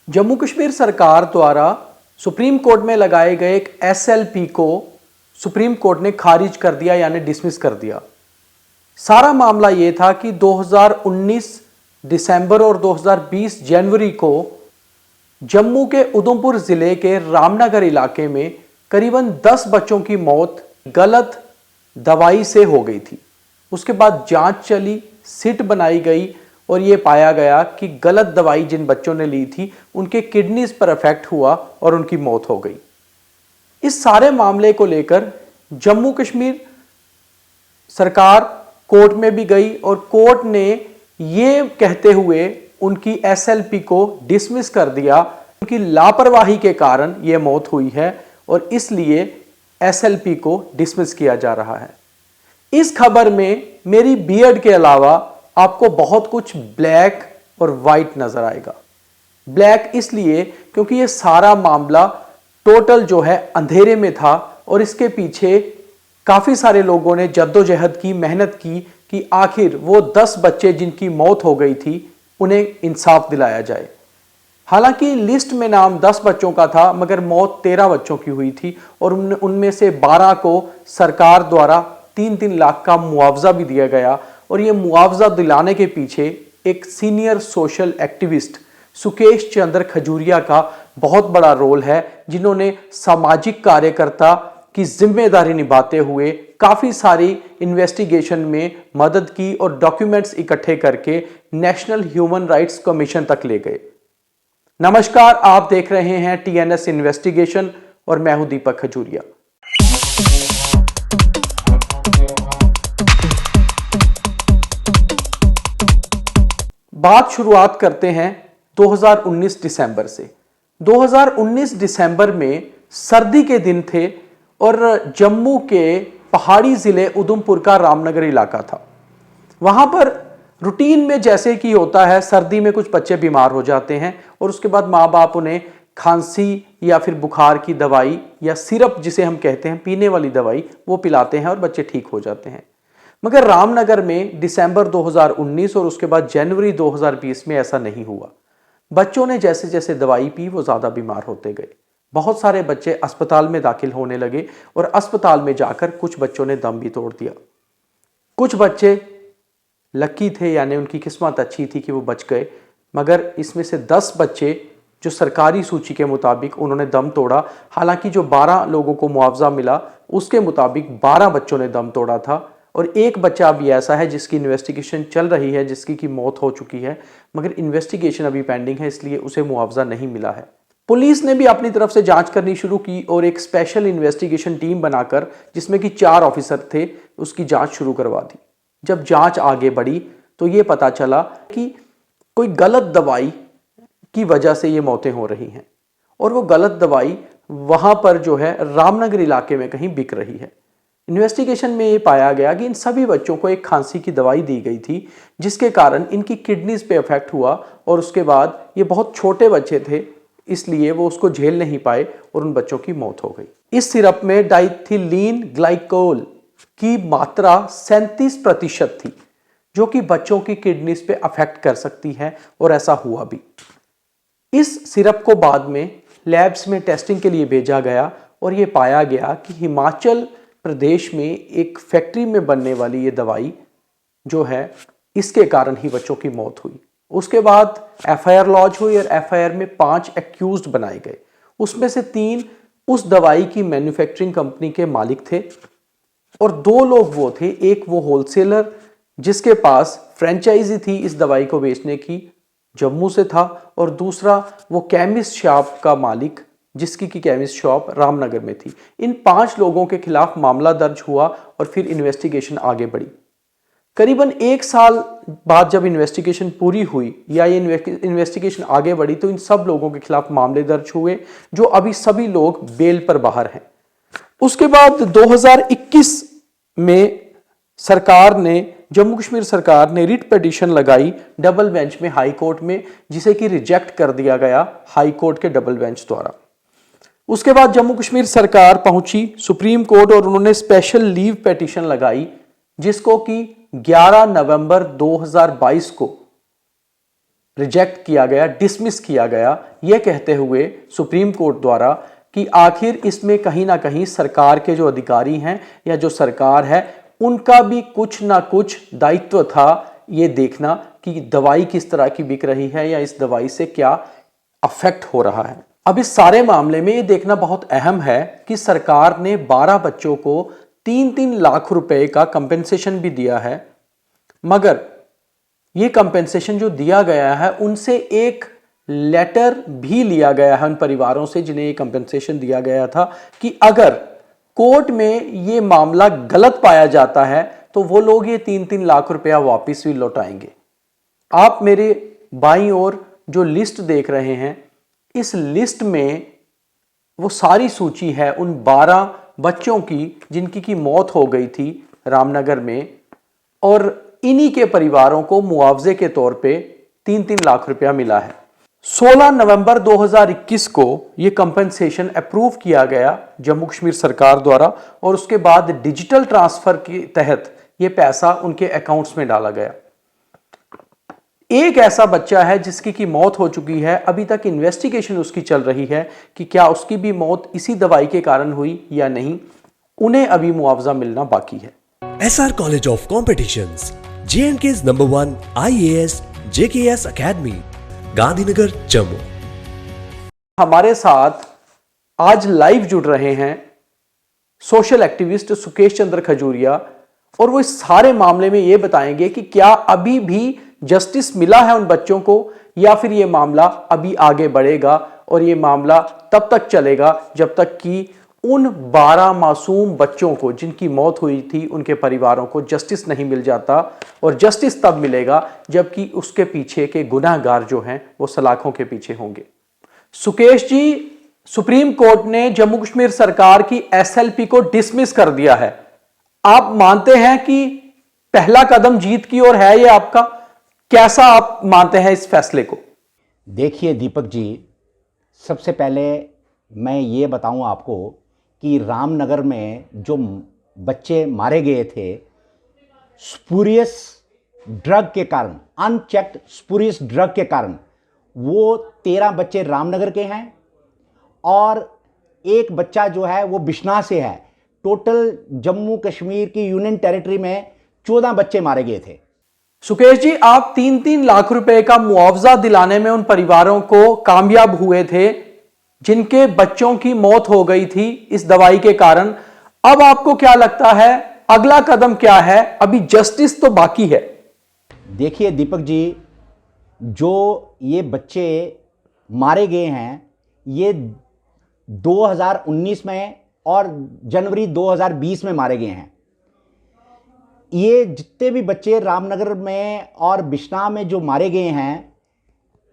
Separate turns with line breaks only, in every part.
जम्मू कश्मीर सरकार द्वारा supreme court में लगाए गए एक एसएलपी को सुप्रीम कोर्ट ने खारिज कर दिया, यानी डिसमिस कर दिया। सारा मामला यह था कि 2019 दिसंबर और 2020 जनवरी को जम्मू के उधमपुर जिले के रामनगर इलाके में करीबन 10 बच्चों की मौत गलत दवाई से हो गई थी। उसके बाद जांच चली, सिट बनाई गई और यह पाया गया कि गलत दवाई जिन बच्चों ने ली थी उनके किडनीज पर इफेक्ट हुआ और उनकी मौत हो गई। इस सारे मामले को लेकर जम्मू कश्मीर सरकार कोर्ट में भी गई और कोर्ट ने यह कहते हुए उनकी एसएलपी को डिसमिस कर दिया। उनकी लापरवाही के कारण यह मौत हुई है और इसलिए एसएलपी को डिसमिस किया जा रहा है। इस खबर में मेरी बीएड के अलावा आपको बहुत कुछ ब्लैक और वाइट नजर आएगा। ब्लैक इसलिए क्योंकि यह सारा मामला टोटल जो है अंधेरे में था और इसके पीछे काफी सारे लोगों ने जद्दोजहद की, मेहनत की कि आखिर वो 10 बच्चे जिनकी मौत हो गई थी उन्हें इंसाफ दिलाया जाए। हालांकि लिस्ट में नाम 10 बच्चों का था मगर मौत 13 बच्चों की हुई थी और उनमें से 12 को सरकार द्वारा 3-3 लाख का मुआवजा भी दिया गया। और यह मुआवजा दिलाने के पीछे एक सीनियर सोशल एक्टिविस्ट सुकेश चंद्र खजूरिया का बहुत बड़ा रोल है, जिन्होंने सामाजिक कार्यकर्ता की जिम्मेदारी निभाते हुए काफी सारी इन्वेस्टिगेशन में मदद की और डॉक्यूमेंट्स इकट्ठे करके नेशनल ह्यूमन राइट्स कमीशन तक ले गए। नमस्कार, आप देख रहे हैं टीएनएस इन्वेस्टिगेशन और मैं हूं दीपक खजूरिया। बात शुरुआत करते हैं 2019 दिसंबर से। 2019 दिसंबर में सर्दी के दिन थे और जम्मू के पहाड़ी जिले उधमपुर का रामनगर इलाका था। वहां पर रूटीन में जैसे कि होता है, सर्दी में कुछ बच्चे बीमार हो जाते हैं और उसके बाद माँ बाप उन्हें खांसी या फिर बुखार की दवाई या सिरप जिसे हम कहते हैं पीने वाली दवाई वो पिलाते हैं और बच्चे ठीक हो जाते हैं। मगर रामनगर में दिसंबर 2019 और उसके बाद जनवरी 2020 में ऐसा नहीं हुआ। बच्चों ने जैसे जैसे दवाई पी वो ज्यादा बीमार होते गए। बहुत सारे बच्चे अस्पताल में दाखिल होने लगे और अस्पताल में जाकर कुछ बच्चों ने दम भी तोड़ दिया। कुछ बच्चे लकी थे, यानी उनकी किस्मत अच्छी थी कि वो बच गए, मगर इसमें से 10 बच्चे जो सरकारी सूची के मुताबिक उन्होंने दम तोड़ा। हालांकि जो 12 लोगों को मुआवजा मिला उसके मुताबिक 12 बच्चों ने दम तोड़ा था और एक बच्चा अभी ऐसा है जिसकी इन्वेस्टिगेशन चल रही है, जिसकी की मौत हो चुकी है मगर इन्वेस्टिगेशन अभी पेंडिंग है, इसलिए उसे मुआवजा नहीं मिला है। पुलिस ने भी अपनी तरफ से जांच करनी शुरू की और एक स्पेशल इन्वेस्टिगेशन टीम बनाकर, जिसमें कि 4 ऑफिसर थे, उसकी जांच शुरू करवा दी। जब जांच आगे बढ़ी तो यह पता चला कि कोई गलत दवाई की वजह से ये मौतें हो रही हैं और वो गलत दवाई वहां पर जो है रामनगर इलाके में कहीं बिक रही है। इन्वेस्टिगेशन में ये पाया गया कि इन सभी बच्चों को एक खांसी की दवाई दी गई थी जिसके कारण इनकी किडनीज पे इफेक्ट हुआ और उसके बाद ये बहुत छोटे बच्चे थे इसलिए वो उसको झेल नहीं पाए और उन बच्चों की मौत हो गई। इस सिरप में डाइथिलीन ग्लाइकोल की मात्रा 37% थी जो कि बच्चों की किडनीज पे अफेक्ट कर सकती है और ऐसा हुआ भी। इस सिरप को बाद में लैब्स में टेस्टिंग के लिए भेजा गया और यह पाया गया कि हिमाचल प्रदेश में एक फैक्ट्री में बनने वाली ये दवाई जो है इसके कारण ही बच्चों की मौत हुई। उसके बाद एफआईआर लॉन्च हुई और एफआईआर में 5 एक्यूज्ड बनाए गए। उसमें से 3 उस दवाई की मैन्युफैक्चरिंग कंपनी के मालिक थे और 2 लोग वो थे, एक वो होलसेलर जिसके पास फ्रेंचाइजी थी इस दवाई को बेचने की, जम्मू से था, और दूसरा वो केमिस्ट शॉप का मालिक जिसकी की केमिस्ट शॉप रामनगर में थी। इन 5 लोगों के खिलाफ मामला दर्ज हुआ और फिर इन्वेस्टिगेशन आगे बढ़ी। करीबन 1 साल बाद जब इन्वेस्टिगेशन पूरी हुई या ये इन्वेस्टिगेशन आगे बढ़ी तो इन सब लोगों के खिलाफ मामले दर्ज हुए जो अभी सभी लोग बेल पर बाहर हैं। उसके बाद 2021 में सरकार ने, जम्मू कश्मीर सरकार ने रिट पिटीशन लगाई डबल बेंच में हाई कोर्ट में, जिसे कि रिजेक्ट कर दिया गया हाई कोर्ट के डबल बेंच द्वारा। उसके बाद जम्मू कश्मीर सरकार पहुंची सुप्रीम कोर्ट और उन्होंने स्पेशल लीव पिटीशन लगाई जिसको कि 11 नवंबर 2022 को रिजेक्ट किया गया, डिसमिस किया गया, यह कहते हुए सुप्रीम कोर्ट द्वारा कि आखिर इसमें कहीं ना कहीं सरकार के जो अधिकारी हैं या जो सरकार है उनका भी कुछ ना कुछ दायित्व था ये देखना कि दवाई किस तरह की बिक रही है या इस दवाई से क्या अफेक्ट हो रहा है। अब इस सारे मामले में ये देखना बहुत अहम है कि सरकार ने 12 बच्चों को 3-3 लाख रुपए का कंपेंसेशन भी दिया है, मगर ये कंपेंसेशन जो दिया गया है उनसे एक लेटर भी लिया गया है उन परिवारों से जिन्हें ये कंपेंसेशन दिया गया था कि अगर कोर्ट में ये मामला गलत पाया जाता है तो वो लोग ये 3-3 लाख रुपया वापस भी लौटाएंगे। आप मेरे बाईं ओर जो लिस्ट देख रहे हैं, इस लिस्ट में वो सारी सूची है उन 12 बच्चों की जिनकी की मौत हो गई थी रामनगर में, और इन्हीं के परिवारों को मुआवजे के तौर पे 3-3 लाख रुपया मिला है। 16 नवंबर 2021 को यह कंपनसेशन अप्रूव किया गया जम्मू कश्मीर सरकार द्वारा और उसके बाद डिजिटल ट्रांसफर के तहत यह पैसा उनके अकाउंट्स में डाला गया। एक ऐसा बच्चा है जिसकी की मौत हो चुकी है, अभी तक इन्वेस्टिगेशन उसकी चल रही है कि क्या उसकी भी मौत इसी दवाई के कारण हुई या नहीं, उन्हें अभी मुआवजा मिलना बाकी है।
SR College of Competitions, J&K's #1 IAS JKS Academy, Gandhinagar Jammu.
हमारे साथ आज लाइव जुड़ रहे हैं सोशल एक्टिविस्ट सुकेश चंद्र खजूरिया, और वो इस सारे मामले में ये बताएंगे कि क्या अभी भी जस्टिस मिला है उन बच्चों को या फिर ये मामला अभी आगे बढ़ेगा और ये मामला तब तक चलेगा जब तक कि उन 12 मासूम बच्चों को जिनकी मौत हुई थी उनके परिवारों को जस्टिस नहीं मिल जाता, और जस्टिस तब मिलेगा जबकि उसके पीछे के गुनाहगार जो हैं वो सलाखों के पीछे होंगे। सुकेश जी, सुप्रीम कोर्ट ने जम्मू कश्मीर सरकार की SLP को डिसमिस कर दिया है। आप मानते हैं कि पहला कदम जीत की ओर है ये आपका? कैसा आप मानते हैं इस फैसले को?
देखिए दीपक जी, सबसे पहले मैं ये बताऊं आपको कि रामनगर में जो बच्चे मारे गए थे स्पूरियस ड्रग के कारण, अनचेक्ड स्पूरियस ड्रग के कारण, वो 13 बच्चे रामनगर के हैं और एक बच्चा जो है वो बिश्नाह से है। टोटल जम्मू कश्मीर की यूनियन टेरिटरी में 14 बच्चे मारे गए थे।
सुकेश जी, आप 3-3 लाख रुपए का मुआवजा दिलाने में उन परिवारों को कामयाब हुए थे जिनके बच्चों की मौत हो गई थी इस दवाई के कारण। अब आपको क्या लगता है अगला कदम क्या है? अभी जस्टिस तो बाकी है।
देखिए दीपक जी, जो ये बच्चे मारे गए हैं ये 2019 में और जनवरी 2020 में मारे गए हैं। ये जितने भी बच्चे रामनगर में और बिश्नाह में जो मारे गए हैं,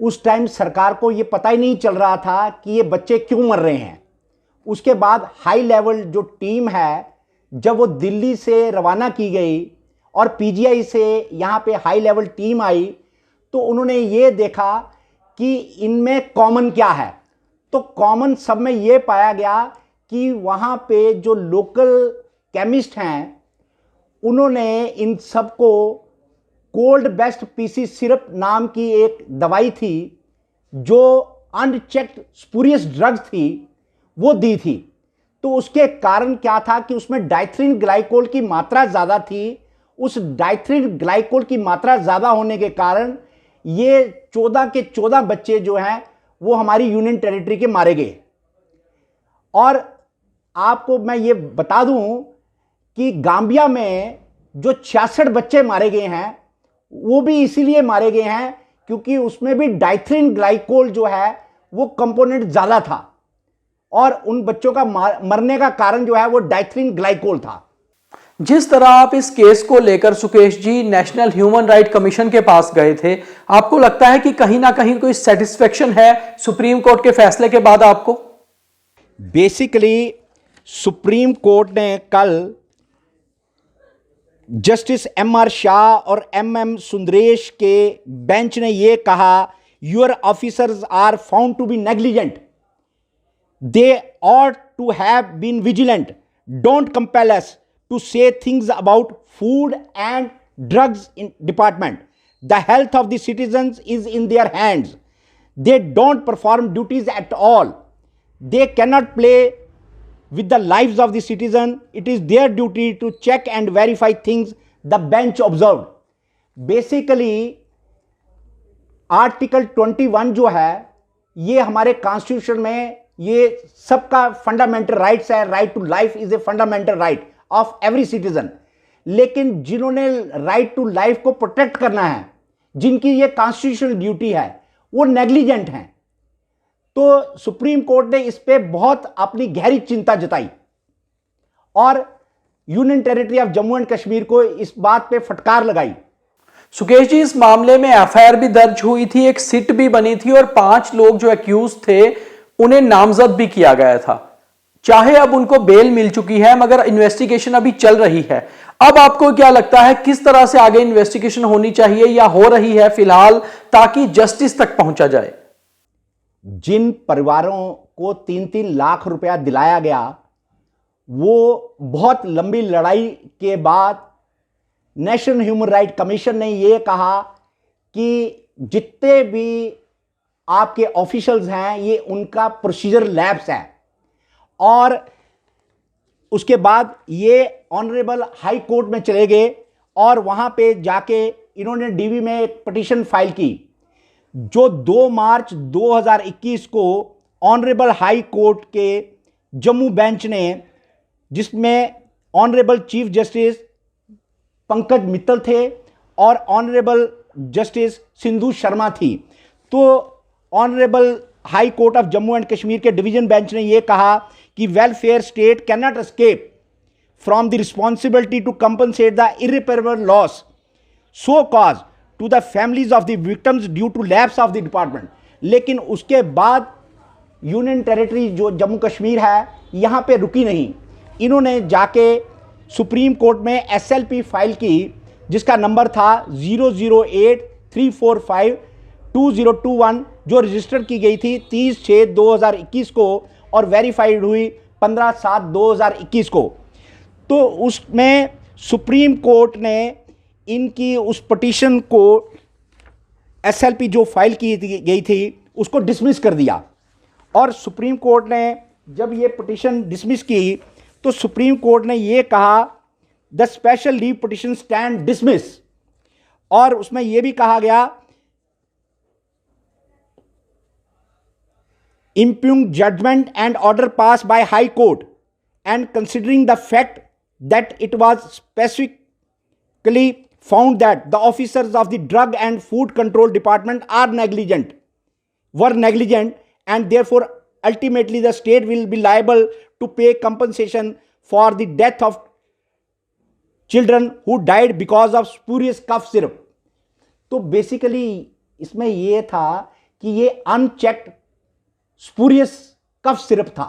उस टाइम सरकार को ये पता ही नहीं चल रहा था कि ये बच्चे क्यों मर रहे हैं। उसके बाद हाई लेवल जो टीम है, जब वो दिल्ली से रवाना की गई और पीजीआई से यहाँ पे हाई लेवल टीम आई, तो उन्होंने ये देखा कि इनमें कॉमन क्या है। तो कॉमन सब में ये पाया गया कि वहाँ पे जो लोकल केमिस्ट हैं उन्होंने इन सबको कोल्ड बेस्ट पीसी सिरप नाम की एक दवाई थी जो अनचेक्ड स्पूरियस ड्रग्स थी वो दी थी। तो उसके कारण क्या था कि उसमें डाइथ्रिन ग्लाइकोल की मात्रा ज़्यादा थी। उस डाइथ्रिन ग्लाइकोल की मात्रा ज़्यादा होने के कारण ये 14 के 14 बच्चे जो हैं वो हमारी यूनियन टेरिटरी के मारे गए। और आपको मैं ये बता दूं कि गाम्बिया में जो 66 बच्चे मारे गए हैं वो भी इसीलिए मारे गए हैं क्योंकि उसमें भी डाइथ्रिन ग्लाइकोल जो है वो कंपोनेंट ज़्यादा था और उन बच्चों का मरने का कारण जो है वो डाइथ्रिन ग्लाइकोल था।
जिस तरह आप इस केस को लेकर सुकेश जी नेशनल ह्यूमन राइट कमीशन के पास गए थे, आपको लगता है कि कहीं ना कहीं कोई सेटिस्फेक्शन है सुप्रीम कोर्ट के फैसले के बाद आपको?
बेसिकली सुप्रीम कोर्ट ने कल जस्टिस MR शाह और MM सुंदरेश के बेंच ने यह कहा, your officers are found to be negligent, they ought to have been vigilant, don't compel us to say things about food and drugs in department. The health of the citizens is in their hands. They don't perform duties at all. They cannot play with the lives of the citizen. It is their duty to check and verify things the bench observed. Basically, article 21 जो है ये हमारे constitution में ये सबका fundamental rights है. Right to life is a fundamental right of every citizen. लेकिन जिन्होंने राइट टू लाइफ को प्रोटेक्ट करना है, जिनकी ये कॉन्स्टिट्यूशनल ड्यूटी है, वो नेग्लिजेंट हैं. तो सुप्रीम कोर्ट ने इस पे बहुत अपनी गहरी चिंता जताई और union territory of Jammu and Kashmir को इस बात पे फटकार लगाई.
सुकेश जी, इस मामले में एफआईआर भी दर्ज हुई थी, एक सिट भी बनी थी और 5 लोग जो एक्यूज थे उन्हें नामजद भी किया गया था. चाहे अब उनको बेल मिल चुकी है मगर इन्वेस्टिगेशन अभी चल रही है. अब आपको क्या लगता है किस तरह से आगे इन्वेस्टिगेशन होनी चाहिए या हो रही है फिलहाल, ताकि जस्टिस तक पहुंचा जाए?
जिन परिवारों को 3-3 लाख रुपया दिलाया गया, वो बहुत लंबी लड़ाई के बाद नेशनल ह्यूमन राइट कमीशन ने यह कहा कि जितने भी आपके ऑफिशियल्स हैं ये उनका प्रोसीजर लैप्स है. और उसके बाद ये ऑनरेबल हाई कोर्ट में चले गए और वहां पे जाके इन्होंने डीवी में एक पिटीशन फाइल की, जो 2 मार्च 2021 को ऑनरेबल हाई कोर्ट के जम्मू बेंच ने, जिसमें honourable chief justice Pankaj Mittal थे और ऑनरेबल जस्टिस सिंधु शर्मा थी, तो honourable high court of Jammu and Kashmir के डिवीजन बेंच ने यह कहा कि welfare state can not escape from the responsibility to compensate the irreparable loss so caused to the families of the victims due to lapse of the department. लेकिन उसके बाद union territory जो जम्मू कश्मीर है यहाँ पे रुकी नहीं. इन्होंने जाके सुप्रीम कोर्ट में एसएलपी फाइल की, जिसका नंबर था 00834522021, जो रजिस्टर की गई थी 30/6/2021 को और वेरीफाइड हुई 15/7/2021 को. तो उसमें सुप्रीम कोर्ट ने इनकी उस पिटीशन को, एसएलपी जो फाइल की गई थी, उसको डिसमिस कर दिया. और सुप्रीम कोर्ट ने जब ये पिटीशन डिसमिस की तो सुप्रीम कोर्ट ने ये कहा the special leave petition stand dismiss. और उसमें यह भी कहा गया impugn judgment and order passed by High Court and considering the fact that it was specifically found that the officers of the Drug and Food Control Department were negligent and therefore ultimately the state will be liable to pay compensation for the death of children who died because of spurious cough syrup. तो basically इसमें यह था कि ये unchecked spurious cough syrup था.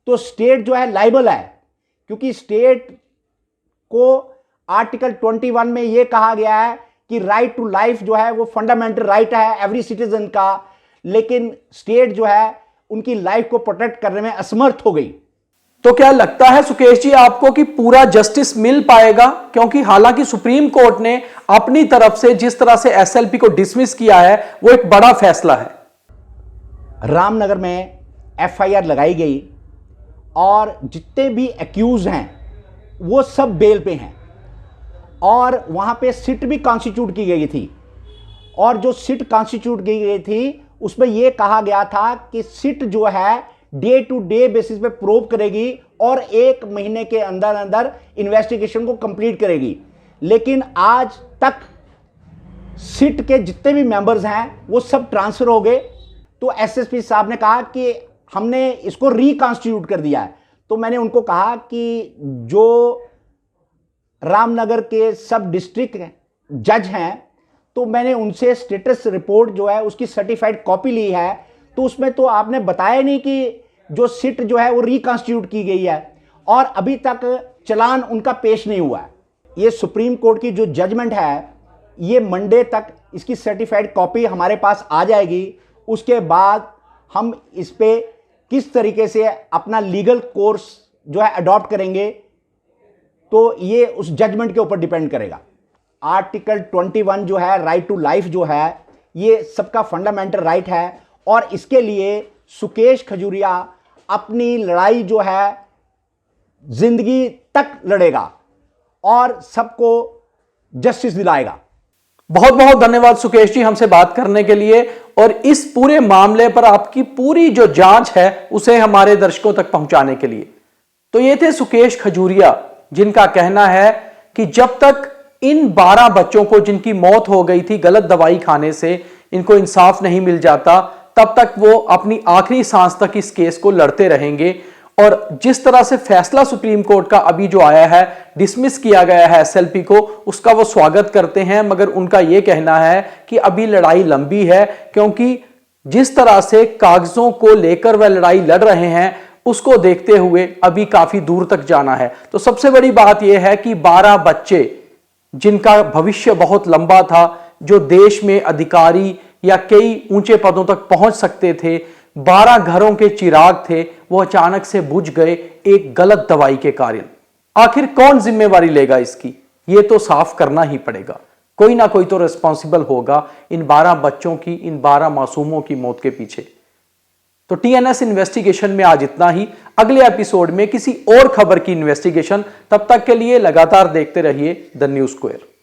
तो state जो है लाइबल है, क्योंकि स्टेट को आर्टिकल 21 में यह कहा गया है कि राइट टू लाइफ जो है वो फंडामेंटल राइट है एवरी सिटीजन का, लेकिन स्टेट जो है उनकी लाइफ को प्रोटेक्ट करने में असमर्थ हो गई.
तो क्या लगता है सुकेश जी आपको कि पूरा जस्टिस मिल पाएगा? क्योंकि हालांकि सुप्रीम कोर्ट ने अपनी तरफ से जिस तरह से एसएलपी को डिसमिस किया है वो एक बड़ा फैसला है.
रामनगर में एफआईआर लगाई गई और जितने भी एक्यूज हैं वो सब बेल पे हैं और वहां पे सिट भी कॉन्स्टिट्यूट की गई थी. और जो सिट कॉन्स्टिट्यूट की गई थी उसमें यह कहा गया था कि सिट जो है डे टू डे बेसिस पे प्रोब करेगी और 1 महीने के अंदर अंदर इन्वेस्टिगेशन को कंप्लीट करेगी. लेकिन आज तक सिट के जितने भी मेंबर्स हैं वो सब ट्रांसफर हो गए. तो एसएसपी साहब ने कहा कि हमने इसको रिकॉन्स्टिट्यूट कर दिया है. तो मैंने उनको कहा कि जो रामनगर के सब डिस्ट्रिक्ट जज हैं, तो मैंने उनसे स्टेटस रिपोर्ट जो है उसकी सर्टिफाइड कॉपी ली है. तो उसमें तो आपने बताया नहीं कि जो सिट जो है वो रिकॉन्स्टिट्यूट की गई है और अभी तक चलान उनका पेश नहीं हुआ है. ये सुप्रीम कोर्ट की जो जजमेंट है, ये मंडे तक इसकी सर्टिफाइड कॉपी हमारे पास आ जाएगी. उसके बाद हम इस पे किस तरीके से अपना लीगल कोर्स जो है अडॉप्ट करेंगे, तो ये उस जजमेंट के ऊपर डिपेंड करेगा. आर्टिकल 21 जो है, राइट टू लाइफ जो है, ये सबका फंडामेंटल राइट है। और इसके लिए सुकेश खजूरिया अपनी लड़ाई जो है जिंदगी तक लड़ेगा और सबको जस्टिस दिलाएगा।
बहुत बहुत धन्यवाद सुकेश जी हमसे बात करने के लिए और इस पूरे मामले पर आपकी पूरी जो जांच है उसे हमारे दर्शकों तक पहुंचाने के लिए। तो ये थे सुकेश खजूरिया, जिनका कहना है कि जब तक इन 12 बच्चों को जिनकी मौत हो गई थी गलत दवाई खाने से, इनको इंसाफ नहीं मिल जाता, तब तक वो अपनी आखिरी सांस तक इस केस को लड़ते रहेंगे। और जिस तरह से फैसला सुप्रीम कोर्ट का अभी जो आया है, डिसमिस किया गया है एसएलपी को, उसका वो स्वागत करते हैं। मगर उनका यह कहना है कि अभी लड़ाई लंबी है, क्योंकि जिस तरह से कागजों को लेकर वह लड़ाई लड़ रहे हैं उसको देखते हुए अभी काफी दूर तक जाना है। तो सबसे बड़ी बात यह है कि 12 बच्चे जिनका भविष्य बहुत लंबा था, जो देश में अधिकारी या कई ऊंचे पदों तक पहुंच सकते थे, 12 घरों के चिराग थे, वो अचानक से बुझ गए एक गलत दवाई के कारण। आखिर कौन जिम्मेवारी लेगा इसकी? ये तो साफ करना ही पड़ेगा। कोई ना कोई तो रिस्पॉन्सिबल होगा इन 12 बच्चों की, इन 12 मासूमों की मौत के पीछे। तो टीएनएस इन्वेस्टिगेशन में आज इतना ही। अगले एपिसोड में किसी और खबर की इन्वेस्टिगेशन। तब तक के लिए लगातार देखते रहिए द न्यूज़ स्क्वायर।